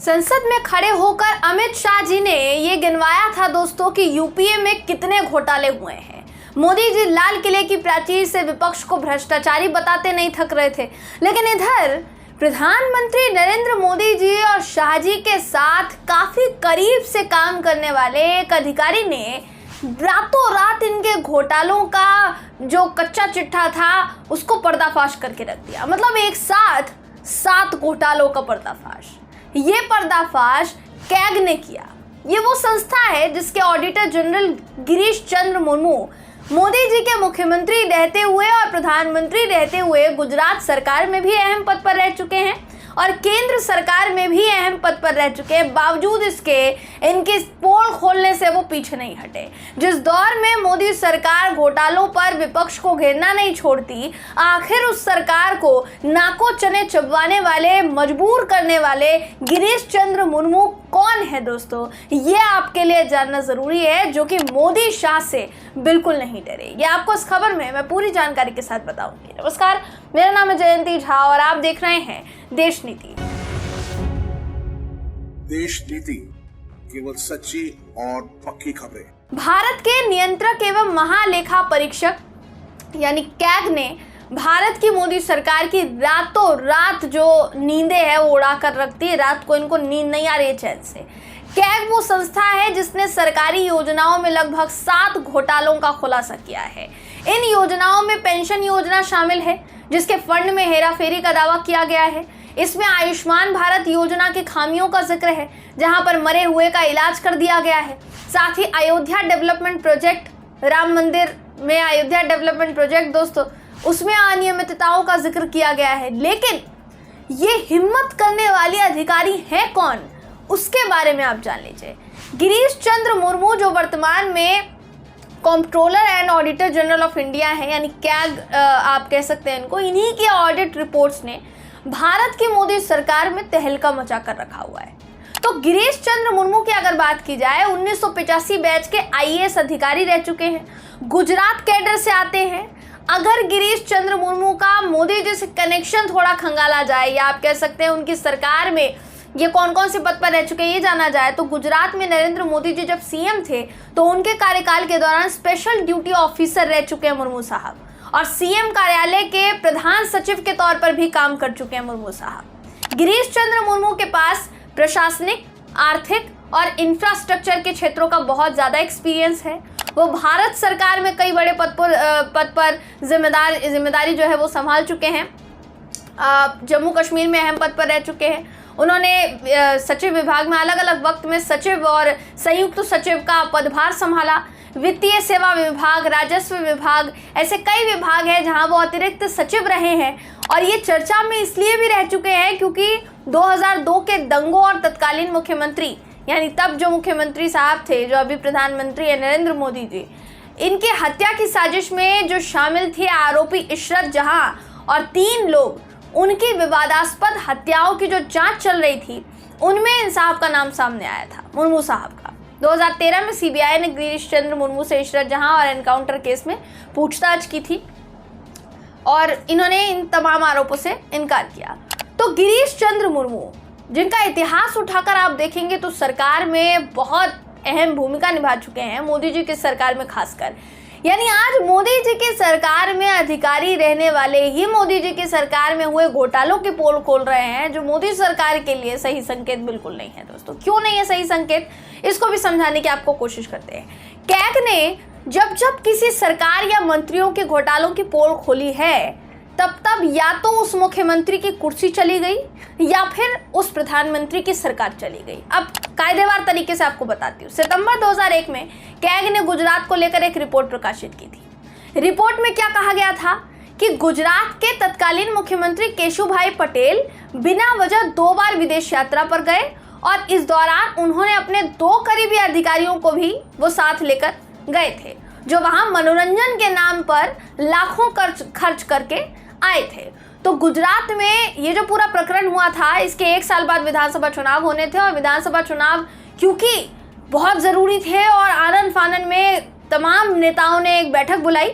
संसद में खड़े होकर अमित शाह जी ने ये गिनवाया था दोस्तों कि यूपीए में कितने घोटाले हुए हैं। मोदी जी लाल किले की प्राचीर से विपक्ष को भ्रष्टाचारी बताते नहीं थक रहे थे, लेकिन इधर प्रधानमंत्री नरेंद्र मोदी जी और शाह जी के साथ काफी करीब से काम करने वाले एक अधिकारी ने रातों रात इनके घोटालों का जो कच्चा चिट्ठा था उसको पर्दाफाश करके रख दिया। मतलब एक साथ 7 घोटालों का पर्दाफाश। ये पर्दाफाश कैग ने किया। ये वो संस्था है जिसके ऑडिटर जनरल गिरीश चंद्र मुर्मू मोदी जी के मुख्यमंत्री रहते हुए और प्रधानमंत्री रहते हुए गुजरात सरकार में भी अहम पद पर रह चुके हैं और केंद्र सरकार में भी अहम पद पर रह चुके हैं। बावजूद इसके इनकी पोल खोलने से वो पीछे नहीं हटे। जिस दौर में मोदी सरकार घोटालों पर विपक्ष को घेरना नहीं छोड़ती, आखिर उस सरकार को नाको चने चबवाने वाले, मजबूर करने वाले गिरीश चंद्र मुर्मू कौन है दोस्तों, ये आपके लिए जानना जरूरी है, जो कि मोदी शाह से बिल्कुल नहीं डरे। ये आपको इस खबर में मैं पूरी जानकारी के साथ बताऊंगी। नमस्कार, मेरा नाम है जयंती झा और आप देख रहे हैं देश नीति। देश नीति, केवल सच्ची और पक्की खबरें। भारत के नियंत्रक एवं महालेखा परीक्षक यानी कैग ने भारत की मोदी सरकार की रातों रात जो नींदें है वो उड़ा कर रखती है। रात को इनको नींद नहीं आ रही है चैन से। कैग वो संस्था है जिसने सरकारी योजनाओं में लगभग 7 घोटालों का खुलासा किया है। इन योजनाओं में पेंशन योजना शामिल है जिसके फंड में हेराफेरी का दावा किया गया है। इसमें आयुष्मान भारत योजना की खामियों का जिक्र है, जहां पर मरे हुए का इलाज कर दिया गया है। साथ ही अयोध्या डेवलपमेंट प्रोजेक्ट, राम मंदिर में अयोध्या डेवलपमेंट प्रोजेक्ट दोस्तों, उसमें अनियमितताओं का जिक्र किया गया है। लेकिन ये हिम्मत करने वाले अधिकारी हैं कौन, उसके बारे में आप जान लीजिए। गिरीश चंद्र मुर्मू जो वर्तमान में controller and auditor general of India है, यानी कैग आप कह सकते हैं इनको, इन्हीं के ऑडिट रिपोर्ट्स ने भारत की मोदी सरकार में तहलका मचा कर रखा हुआ है। तो गिरीश चंद्र मुर्मू की अगर बात की जाए, 1985 बैच के आईएएस अधिकारी रह चुके हैं, गुजरात कैडर से आते हैं। अगर गिरीश चंद्र मुर्मू का मोदी जी से कनेक्शन थोड़ा खंगाला जाए, या आप कह सकते हैं उनकी सरकार में ये कौन कौन से पद पर रह चुके हैं ये जाना जाए, तो गुजरात में नरेंद्र मोदी जी जब सीएम थे तो उनके कार्यकाल के दौरान स्पेशल ड्यूटी ऑफिसर रह चुके हैं मुर्मू साहब, और सीएम कार्यालय के प्रधान सचिव के तौर पर भी काम कर चुके हैं मुर्मू साहब। गिरीश चंद्र मुर्मू के पास प्रशासनिक, आर्थिक और इंफ्रास्ट्रक्चर के क्षेत्रों का बहुत ज़्यादा एक्सपीरियंस है। वो भारत सरकार में कई बड़े पद पर जिम्मेदारी जो है वो संभाल चुके हैं। जम्मू कश्मीर में अहम पद पर रह चुके हैं। उन्होंने सचिव विभाग में अलग अलग वक्त में सचिव और संयुक्त सचिव का पदभार संभाला। वित्तीय सेवा विभाग, राजस्व विभाग, ऐसे कई विभाग हैं जहां वो अतिरिक्त सचिव रहे हैं। और ये चर्चा में इसलिए भी रह चुके हैं क्योंकि 2002 के दंगों और तत्कालीन मुख्यमंत्री, यानी तब जो मुख्यमंत्री साहब थे, जो अभी प्रधानमंत्री है नरेंद्र मोदी जी, इनके हत्या की साजिश में जो शामिल थे आरोपी इशरत जहां और 3 लोग, उनकी विवादास्पद हत्याओं की जो जांच चल रही थी उनमें इन साहब का नाम सामने आया था, मुर्मू साहब का। 2013 में सीबीआई ने गिरीश चंद्र मुर्मू से इशरत जहां और एनकाउंटर केस में पूछताछ की थी और इन्होंने इन तमाम आरोपों से इनकार किया। तो गिरीश चंद्र मुर्मू, जिनका इतिहास उठाकर आप देखेंगे तो सरकार में बहुत अहम भूमिका निभा चुके हैं, मोदी जी की सरकार में खासकर। यानी आज मोदी जी की सरकार में अधिकारी रहने वाले ही मोदी जी की सरकार में हुए घोटालों की पोल खोल रहे हैं, जो मोदी सरकार के लिए सही संकेत बिल्कुल नहीं है दोस्तों। क्यों नहीं है सही संकेत, इसको भी समझाने की आपको कोशिश करते हैं। कैग ने जब जब किसी सरकार या मंत्रियों के घोटालों की पोल खोली है, तब या तो उस मुख्यमंत्री की कुर्सी चली गई या फिर उस प्रधानमंत्री की सरकार चली गई। अब कायदेवार तरीके से आपको बताती हूँ। सितंबर 2001 में कैग ने गुजरात को लेकर एक रिपोर्ट प्रकाशित की थी। रिपोर्ट में क्या कहा गया था कि गुजरात के तत्कालीन मुख्यमंत्री केशुभाई पटेल बिना वजह 2 बार विदेश यात्रा पर गए और इस दौरान उन्होंने अपने 2 करीबी अधिकारियों को भी वो साथ लेकर गए थे, जो वहां मनोरंजन के नाम पर लाखों खर्च करके आए थे। तो गुजरात में ये जो पूरा प्रकरण हुआ था, इसके 1 साल बाद विधानसभा चुनाव होने थे और विधानसभा चुनाव क्योंकि बहुत ज़रूरी थे और आनन फानन में तमाम नेताओं ने एक बैठक बुलाई।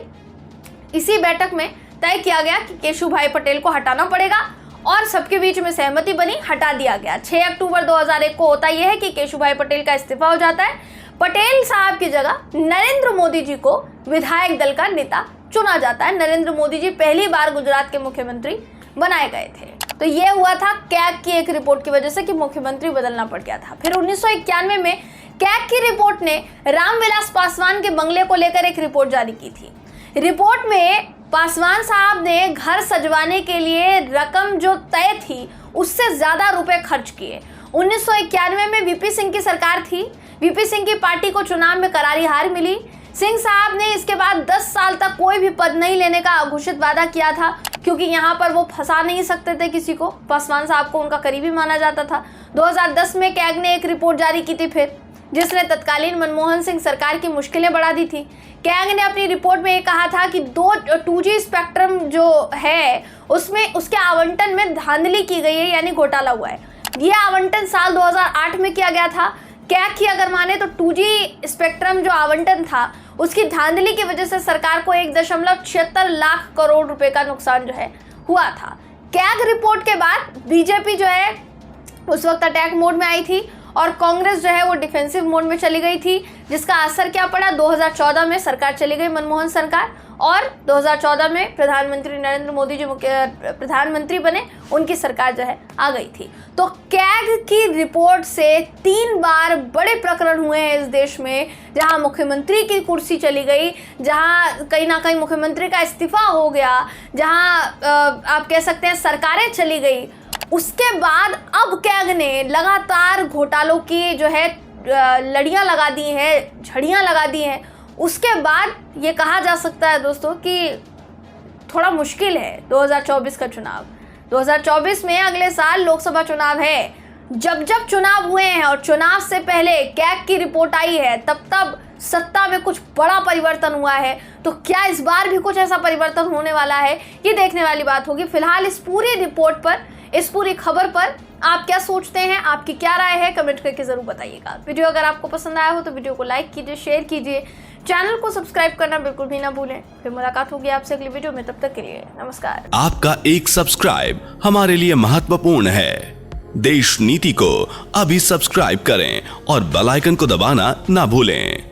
इसी बैठक में तय किया गया कि केशुभाई पटेल को हटाना पड़ेगा और सबके बीच में सहमति बनी, हटा दिया गया। 6 अक्टूबर 2001 को होता यह है कि केशुभाई पटेल का इस्तीफा हो जाता है। पटेल साहब की जगह नरेंद्र मोदी जी को विधायक दल का नेता चुना जाता है। नरेंद्र मोदी जी पहली बार गुजरात के मुख्यमंत्री बनाए गए थे। तो ये हुआ था कैग की एक रिपोर्ट की वजह से कि मुख्यमंत्री बदलना पड़ गया था। फिर 1991 में कैग की रिपोर्ट ने रामविलास पासवान के बंगले को लेकर एक रिपोर्ट जारी की थी। रिपोर्ट में पासवान साहब ने घर सजवाने के लिए रकम जो तय थी उससे ज्यादा रुपए खर्च किए। 1991 में वीपी सिंह की सरकार थी। वीपी सिंह की पार्टी को चुनाव में करारी हार मिली। सिंह साहब ने इसके बाद 10 साल तक कोई भी पद नहीं लेने का अघोषित वादा किया था, क्योंकि यहाँ पर वो फंसा नहीं सकते थे किसी को। पासवान साहब को उनका करीबी माना जाता था। 2010 में कैग ने एक रिपोर्ट जारी की थी फिर, जिसने तत्कालीन मनमोहन सिंह सरकार की मुश्किलें बढ़ा दी थी। कैग ने अपनी रिपोर्ट में ये कहा था कि 2G स्पेक्ट्रम जो है उसमें उसके आवंटन में धांधली की गई है, यानी घोटाला हुआ है। ये आवंटन साल 2008 में किया गया था। कैग की अगर माने तो 2G स्पेक्ट्रम जो आवंटन था उसकी धांधली की वजह से सरकार को 1.76 लाख करोड़ रुपए का नुकसान जो है हुआ था। कैग रिपोर्ट के बाद बीजेपी जो है उस वक्त अटैक मोड में आई थी और कांग्रेस जो है वो डिफेंसिव मोड में चली गई थी, जिसका असर क्या पड़ा। 2014 में सरकार चली गई, मनमोहन सरकार, और 2014 में प्रधानमंत्री नरेंद्र मोदी जो प्रधानमंत्री बने, उनकी सरकार जो है आ गई थी। तो कैग की रिपोर्ट से 3 बार बड़े प्रकरण हुए हैं इस देश में, जहां मुख्यमंत्री की कुर्सी चली गई, जहां कहीं ना कहीं मुख्यमंत्री का इस्तीफा हो गया, जहां आप कह सकते हैं सरकारें चली गई। उसके बाद अब कैग ने लगातार घोटालों की जो है लड़ियां लगा दी हैं, झड़ियां लगा दी हैं। उसके बाद ये कहा जा सकता है दोस्तों कि थोड़ा मुश्किल है 2024 का चुनाव। 2024 में अगले साल लोकसभा चुनाव है। जब चुनाव हुए हैं और चुनाव से पहले कैग की रिपोर्ट आई है, तब सत्ता में कुछ बड़ा परिवर्तन हुआ है। तो क्या इस बार भी कुछ ऐसा परिवर्तन होने वाला है, ये देखने वाली बात होगी। फिलहाल इस पूरी रिपोर्ट पर, इस पूरी खबर पर आप क्या सोचते हैं, आपकी क्या राय है, कमेंट करके जरूर बताइएगा। वीडियो अगर आपको पसंद आया हो तो वीडियो को लाइक कीजिए, शेयर कीजिए, चैनल को सब्सक्राइब करना बिल्कुल भी ना भूलें। फिर मुलाकात होगी आपसे अगली वीडियो में, तब तक के लिए नमस्कार। आपका एक सब्सक्राइब हमारे लिए महत्वपूर्ण है। देश नीति को अभी सब्सक्राइब करें और बेल आइकन को दबाना ना भूलें।